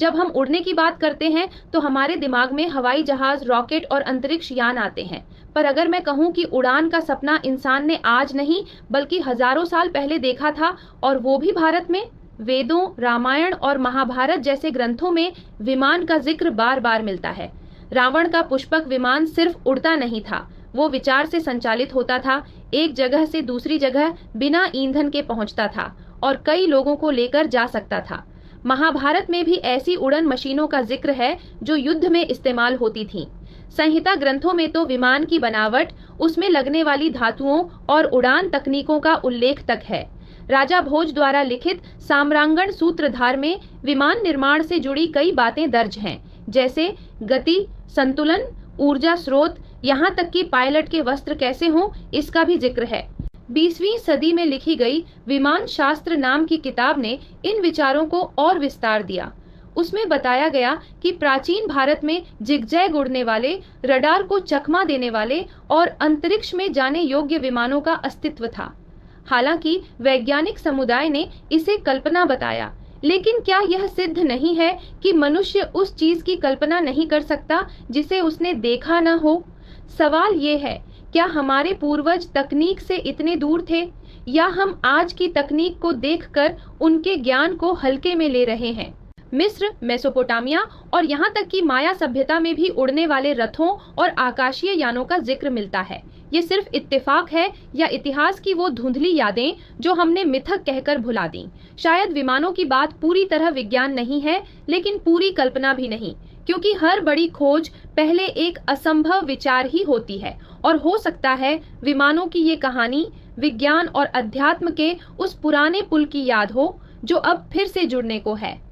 जब हम उड़ने की बात करते हैं तो हमारे दिमाग में हवाई जहाज, रॉकेट और अंतरिक्ष यान आते हैं। पर अगर मैं कहूँ कि उड़ान का सपना इंसान ने आज नहीं बल्कि हजारों साल पहले देखा था, और वो भी भारत में, वेदों, रामायण और महाभारत जैसे ग्रंथों में विमान का जिक्र बार बार मिलता है। रावण का पुष्पक विमान सिर्फ उड़ता नहीं था, वो विचार से संचालित होता था, एक जगह से दूसरी जगह बिना ईंधन के पहुंचता था और कई लोगों को लेकर जा सकता था। महाभारत में भी ऐसी उड़न मशीनों का जिक्र है जो युद्ध में इस्तेमाल होती थीं। संहिता ग्रंथों में तो विमान की बनावट, उसमें लगने वाली धातुओं और उड़ान तकनीकों का उल्लेख तक है। राजा भोज द्वारा लिखित साम्रांगण सूत्रधार में विमान निर्माण से जुड़ी कई बातें दर्ज हैं, जैसे गति, संतुलन, ऊर्जा स्रोत, यहाँ तक कि पायलट के वस्त्र कैसे हों, इसका भी जिक्र है। 20वीं सदी में लिखी गई विमान शास्त्र नाम की किताब ने इन विचारों को और विस्तार दिया। उसमें बताया गया कि प्राचीन भारत में जिगजैग उड़ने वाले, रडार को चकमा देने वाले और अंतरिक्ष में जाने योग्य विमानों का अस्तित्व था। हालांकि वैज्ञानिक समुदाय ने इसे कल्पना बताया, लेकिन क्या यह सिद्ध नहीं है कि मनुष्य उस चीज की कल्पना नहीं कर सकता जिसे उसने देखा न हो? सवाल ये है, क्या हमारे पूर्वज तकनीक से इतने दूर थे, या हम आज की तकनीक को देखकर उनके ज्ञान को हल्के में ले रहे हैं? मिस्र, मेसोपोटामिया और यहाँ तक कि माया सभ्यता में भी उड़ने वाले रथों और आकाशीय यानों का जिक्र मिलता है। ये सिर्फ इत्तेफाक है या इतिहास की वो धुंधली यादें जो हमने मिथक कहकर भुला दी? शायद विमानों की बात पूरी तरह विज्ञान नहीं है, लेकिन पूरी कल्पना भी नहीं, क्योंकि हर बड़ी खोज पहले एक असंभव विचार ही होती है। और हो सकता है विमानों की ये कहानी विज्ञान और अध्यात्म के उस पुराने पुल की याद हो जो अब फिर से जुड़ने को है।